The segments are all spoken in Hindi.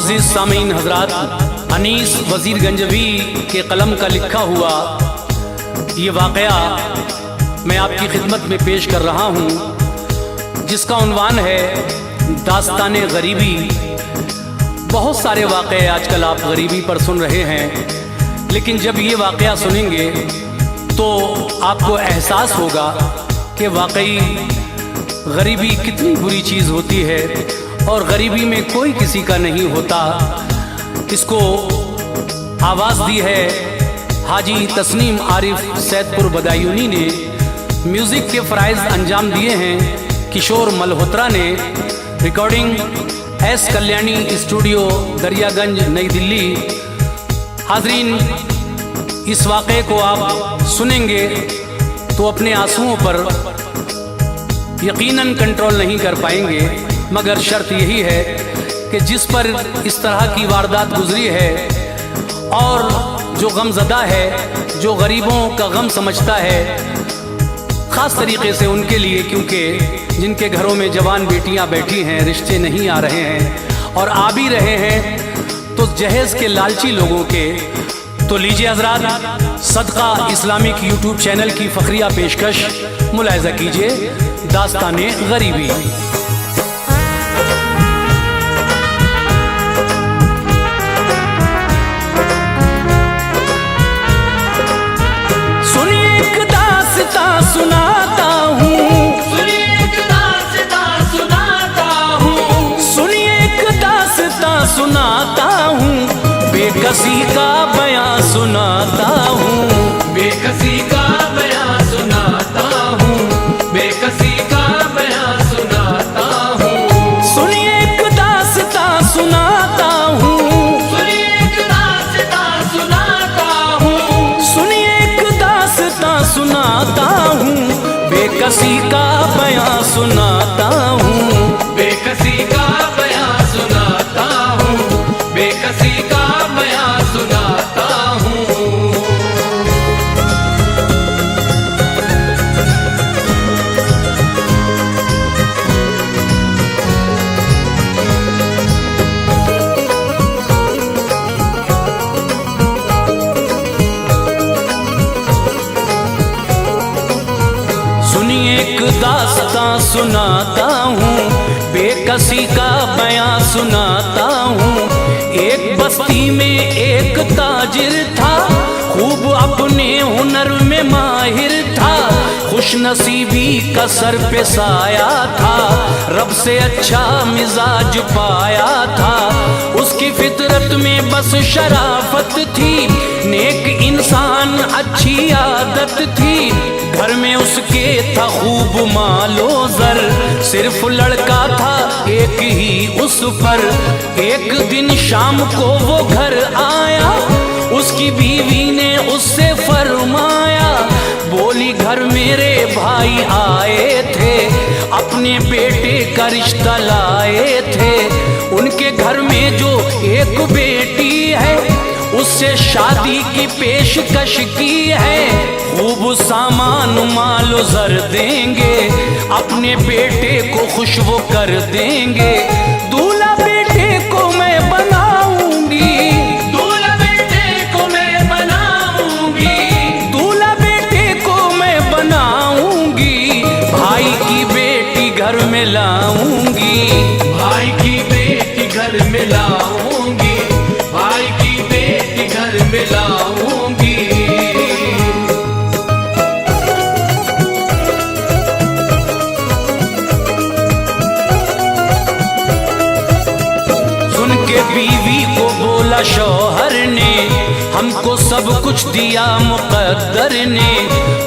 मुअज़्ज़िज़ सामीन हज़रात, अनीस वज़ीर गंजवी के कलम का लिखा हुआ ये वाक़या मैं आपकी खिदमत में पेश कर रहा हूँ, जिसका उन्वान है दास्ताने गरीबी। बहुत सारे वाक़े आजकल आप गरीबी पर सुन रहे हैं, लेकिन जब ये वाक़या सुनेंगे तो आपको एहसास होगा कि वाकई गरीबी कितनी बुरी चीज़ होती है और गरीबी में कोई किसी का नहीं होता। इसको आवाज़ दी है हाजी तस्नीम आरिफ सैदपुर बदायूनी ने। म्यूज़िक के फ़राइज़ अंजाम दिए हैं किशोर मल्होत्रा ने। Recording S Kalyani studio Daryaganj नई दिल्ली। हाज़रीन, इस वाक़े को आप सुनेंगे तो अपने आंसुओं पर यकीनन कंट्रोल नहीं कर पाएंगे, मगर शर्त यही है कि जिस पर इस तरह की वारदात गुजरी है और जो गमज़दा है, जो गरीबों का गम समझता है, ख़ास तरीक़े से उनके लिए, क्योंकि जिनके घरों में जवान बेटियां बैठी हैं, रिश्ते नहीं आ रहे हैं और आ भी रहे हैं तो जहेज़ के लालची लोगों के। तो लीजिए हज़रात, सदका इस्लामिक यूट्यूब चैनल की फ़खरिया पेशकश मुलाहिज़ा कीजिए, दास्ताने गरीबी। सुनिए एक दास्तां सुनाता हूँ, सुनिए एक दास्तां सुनाता हूँ, सुनिए एक दास्तां सुनाता हूँ, बेकसी का बयां सुनाता हूँ, बेकसी का बयां सुनाता हूँ, बेकसी का बयां सुनाता हूँ। सुनिए एक दास्तां सुनाता हूँ, सुनिए एक दास्तां सुनाता हूँ, सुनिए एक दास्तां सुनाता हूँ, बेकसी का बयां सुनाता हूँ, बेकसी का बयां सुनाता हूँ, बेकसी का बयां सुनाता हूँ। सुनिए एक दास्तां सुनाता हूँ, बेकसी का बयां सुनाता हूँ। एक बस्ती में एक ताजिर था, खूब अपने हुनर में माहिर था, खुश नसीबी का सर पे साया था, रब से अच्छा मिजाज पाया था। उसकी फितरत में बस शराफत थी, नेक इंसान अच्छी आदत थी, घर में उसके था खूब मालो जर, सिर्फ लड़का था एक ही उस पर। एक दिन शाम को वो घर आया, उसकी बीवी ने उससे फरमाया, बोली घर मेरे भाई आए थे, अपने बेटे का रिश्ता लाए थे, उनके घर में जो एक बेटी है उससे शादी की पेशकश की है, खूब सामान मालो जर देंगे, अपने बेटे को खुश वो कर देंगे, दूल्हा बेटे को मैं बनाऊंगी, दूल्हा बेटे को मैं बनाऊंगी, दूल्हा बेटे को मैं बनाऊंगी, भाई की बेटी घर में लाऊंगी, भाई की बेटी घर में लाऊंगी, भाई की बेटी घर में लाऊंगी। सुन के बीवी को बोला शौहर ने, हमको सब कुछ दिया मुकद्दर ने,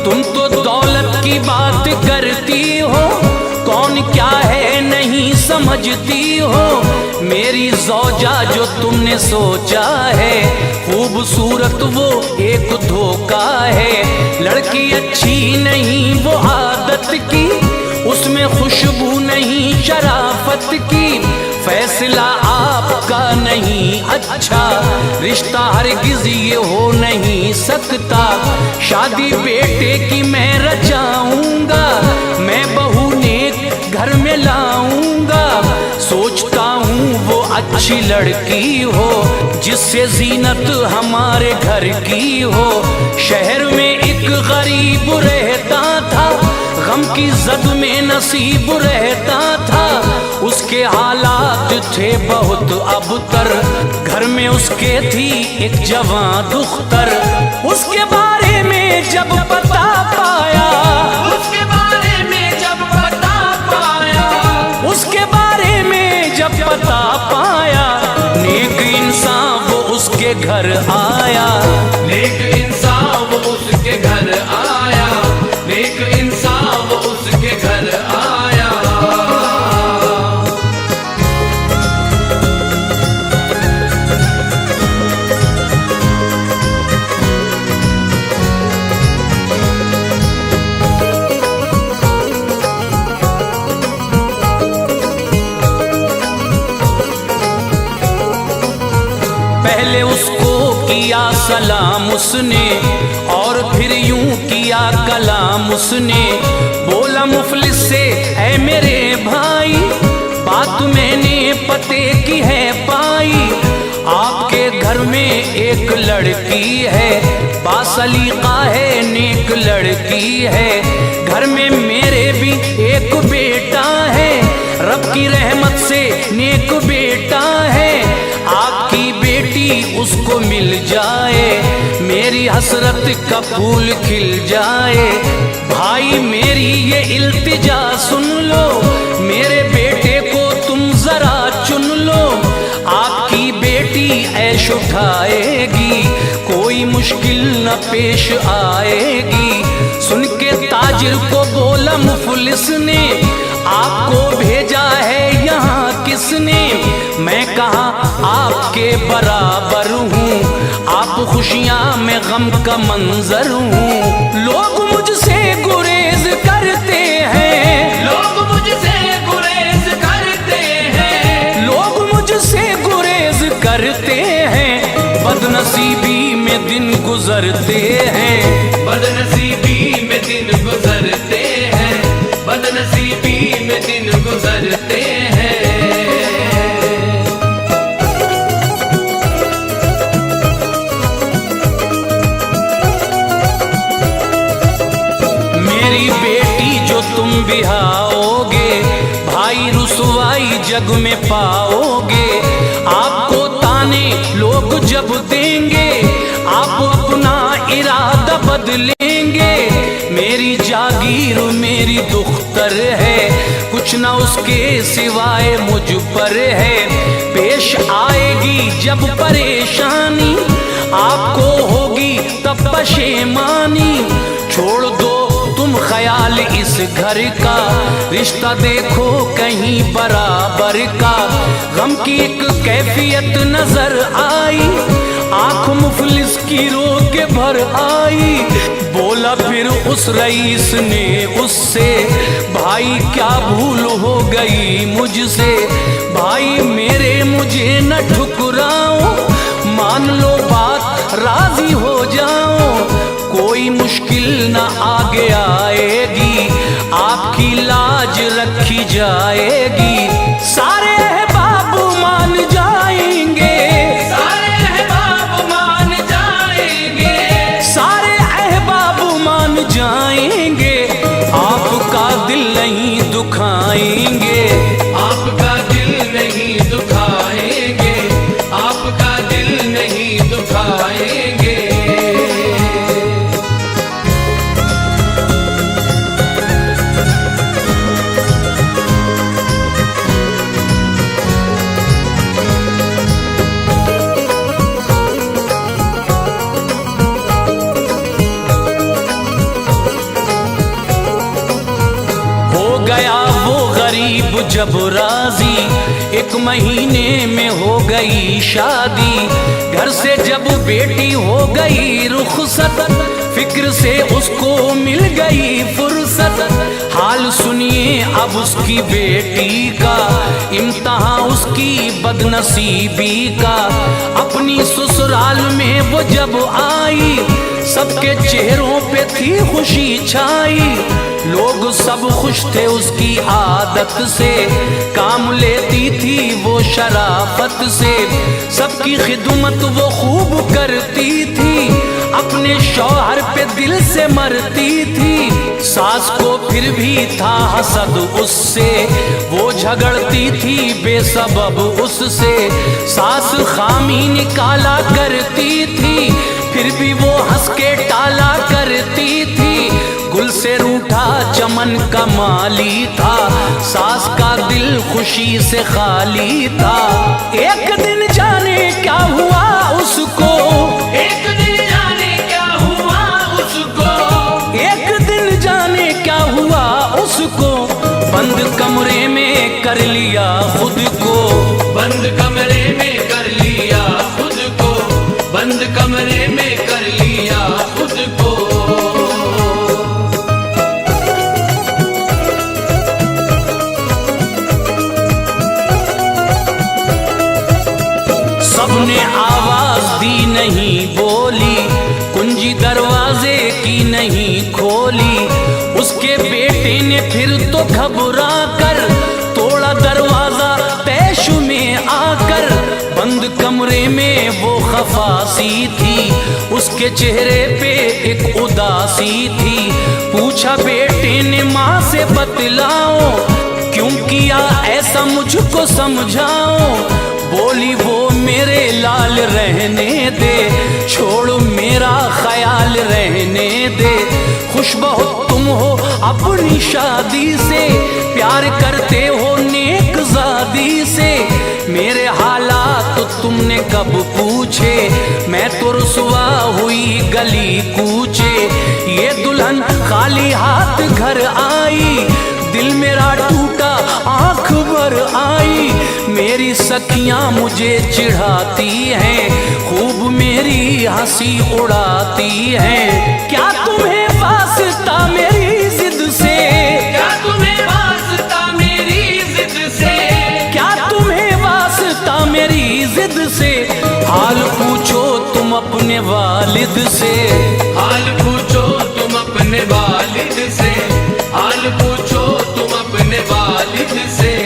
तुम तो दौलत की बात करती हो, कौन क्या है नहीं समझती हो, मेरी ज़ौजा जो तुमने सोचा है, खूबसूरत वो एक धोखा है, लड़की अच्छी नहीं वो आदत की, उसमें खुशबू नहीं शराफत की, फैसला आपका नहीं अच्छा, रिश्ता हरगिज़ ये हो नहीं सकता, शादी बेटे की मैं रचाऊंगा, मैं बहू नेक घर में लाऊंगा, सोचता हूँ वो अच्छा अच्छी लड़की हो, जिससे जीनत हमारे घर की हो। शहर में एक गरीब रहता था, गम की जद में नसीब रहता था। उसके हालात थे बहुत अबतर, घर में उसके थी एक जवान दुख्तर। उसके बारे में जब पता पाया, उसके बारे में जब पता पाया, उसके बारे में जब पता पाया, नेक इंसान वो उसके घर आया। नेक इंसान वो उसके घर आया, नेक इंसान वो उसके घर आया। पहले उसको किया सलाम उसने, और फिर यूं किया कलाम उसने। बोला मुफलिस से ऐ मेरे भाई, बात मैंने पते की है पाई। आपके घर में एक लड़की है, बासलीका है, नेक लड़की है। घर में मेरे भी एक बेटा है, रब की रहमत से नेक बेटा है। आपकी बेटी उसको मिल जाए, मेरी हसरत का फूल खिल जाए। भाई मेरी ये इल्तिजा सुन लो, मेरे बेटे को तुम जरा चुन लो। आपकी बेटी ऐश उठाएगी, कोई मुश्किल न पेश आएगी। सुन के ताजिर को बोला मुफलिस ने, आपको भेजा है यहाँ किसने? मैं कहा आपके बराबर हूँ, आप खुशियाँ में गम का मंजर हूँ। लोग मुझसे गुरेज करते हैं, लोग मुझसे गुरेज करते हैं, लोग मुझसे गुरेज करते हैं। बदनसीबी में दिन गुजरते हैं, बदनसीबी में दिन गुजरते हैं, बदनसीबी में दिन गुजरते हैं। मेरी बेटी जो तुम बिहाओगे, भाई रुसवाई जग में पाओगे। आपको ताने लोग जब देंगे, आप अपना इरादा बदलेंगे। मेरी जागीर मेरी दुख्तर है, कुछ ना उसके सिवाय मुझ पर है। पेश आएगी जब परेशानी, आपको होगी तब पशेमानी। छोड़ दो तुम ख्याल इस घर का, रिश्ता देखो कहीं बराबर का। गम की एक कैफियत नजर आई, आंख मुफलिस की रो के भर आई। बोला फिर उस रईस ने उससे, भाई क्या भूल हो गई मुझसे। भाई मेरे मुझे न ठुकराओ, मान लो बात राजी हो जाओ। कोई मुश्किल न आगे आएगी, आपकी लाज रखी जाएगी। सारे अहबाब मान जाएंगे, सारे अहबाब मान जाएंगे, सारे अहबाब मान जाएंगे। आपका दिल नहीं दुखाएंगे, आपका दिल नहीं दुखाएंगे, आपका दिल नहीं दुखाएंगे। गया वो गरीब जब राजी, एक महीने में हो गई शादी। घर से जब बेटी हो गई रुखसत, फिक्र से उसको मिल गई फुर्सत। हाल सुनिए अब उसकी बेटी का, इम्तहान उसकी बदनसीबी का। अपनी ससुराल में वो जब आई, सबके चेहरों पे थी खुशी छाई, लोग सब खुश थे उसकी आदत से, काम लेती थी वो शराफत से, सबकी खिदमत वो खूब करती थी, अपने शौहर पे दिल से मरती थी। सास को फिर भी था हसद उससे, वो झगड़ती थी बेसबब उससे, सास खामी निकाला करती थी, फिर भी वो हंस के टाला करती थी। गुल से रूठा चमन का माली था, सास का दिल खुशी से खाली था। एक दिन जाने क्या हुआ उसको, एक दिन जाने क्या हुआ उसको, एक दिन जाने क्या हुआ उसको, बंद कमरे में कर लिया खुद को, बंद कमरे में कर लिया खुद को, बंद कमरे में कर लिया खुद को। सबने आवाज दी नहीं बोली, कुंजी दरवाजे की नहीं खोली, उसके बेटे ने फिर तो घबरा कर तोड़ा दरवाजा तैश में आकर। बंद कमरे में वो खफासी थी, उसके चेहरे पे एक उदासी थी, पूछा बेटे ने माँ से बतलाओ, क्यों किया ऐसा मुझको समझाओ। बोली वो मेरे लाल रहने दे, छोड़ मेरा ख्याल रहने दे, खुश बहुत तुम हो अपनी शादी से, प्यार करते हो नेक ज़ादी से, मेरे हालात तो तुमने कब पूछे, मैं तो रुसवा हुई गली कूचे। ये दुल्हन खाली हाथ घर आई, दिल मेरा टूटा आंख भर आई, मेरी सखियां मुझे चिढ़ाती हैं, खूब मेरी हंसी उड़ाती हैं। क्या तुम्हें वास्ता मेरी जिद से, क्या तुम्हें वास्ता मेरी जिद से, क्या तुम्हें वास्ता मेरी जिद से, हाल पूछो तुम अपने वालिद से, हाल पूछो तुम अपने वालिद से, हाल पूछो तुम अपने वालिद से।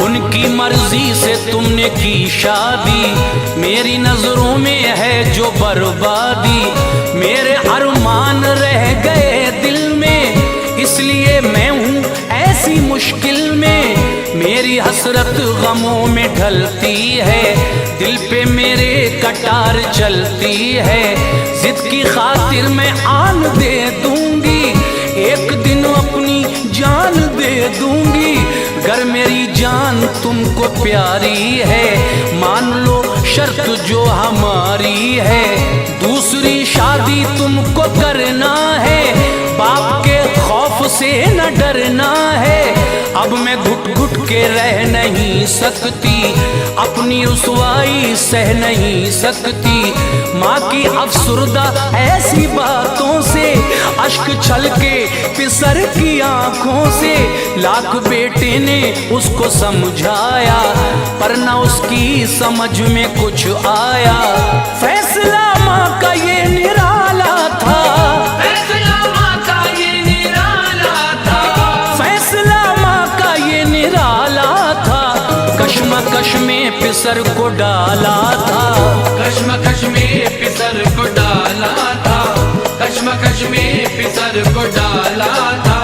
उनकी मर्जी से तुमने की शादी, मेरी नजरों में है जो बर्बादी, मेरे अरमान रह गए दिल में, इसलिए मैं हूँ ऐसी मुश्किल में, मेरी हसरत गमों में ढलती है, दिल पे मेरे कटार चलती है, जिद की खातिर मैं आन दे दूंगी, एक दिन अपनी जान दे दूंगी, गर मेरी जान तुमको प्यारी है, मान लो शर्त जो हमारी है, दूसरी शादी तुमको करना है, बाप के खौफ से न डरना है, अब मैं घुट घुट के रह नहीं सकती, अपनी रुसवाई सह नहीं सकती, माँ की अफसुर्दा ऐसी बातों से, अश्क छलके पिसर की आंखों से, लाख बेटे ने उसको समझाया, पर न उसकी समझ में कुछ आया, फैसला माँ का ये निराला था, फैसला माँ का ये निराला था, फैसला माँ का ये निराला था, कश्मकश में पिसर को डाला था, कश्मकश में पिसर को डाला था, कश्मकश में पिसर को डाला था।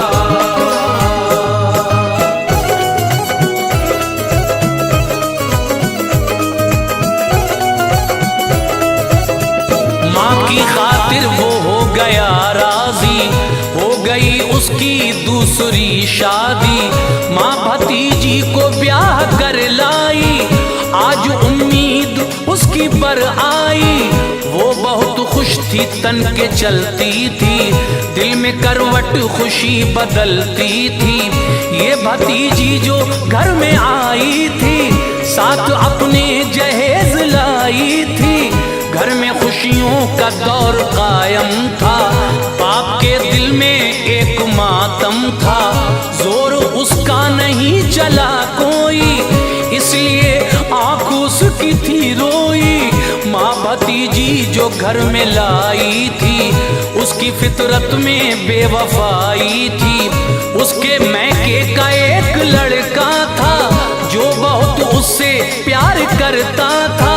माँ की खातिर वो हो गया राजी, हो गई उसकी दूसरी शादी, माँ भतीजी को ब्याह कर लाई, आज उम्मीद उसकी बर आई, वो बहुत खुश थी तन के चलती थी, दिल में करवट खुशी बदलती थी, ये भतीजी जो घर में आई थी, साथ अपने का दौर कायम था, बाप के दिल में एक मातम था, जोर उसका नहीं चला कोई, इसलिए आंख उसकी थी रोई। माँ भतीजी जो घर में लाई थी, उसकी फितरत में बेवफाई थी। उसके मैके का एक लड़का था, जो बहुत उससे प्यार करता था,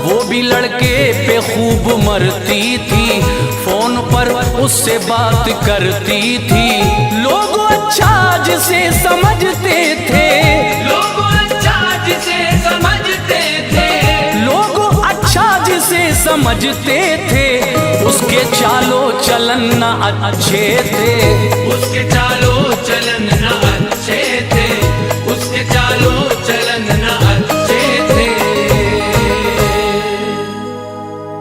वो भी लड़के पे खूब मरती थी, फोन पर उससे बात करती थी। लोग अच्छा जिसे समझते थे, लोग अच्छा जिसे समझते थे, लोग अच्छा जिसे समझते थे, उसके चालो चलन न अच्छे थे, उसके चालो चलन न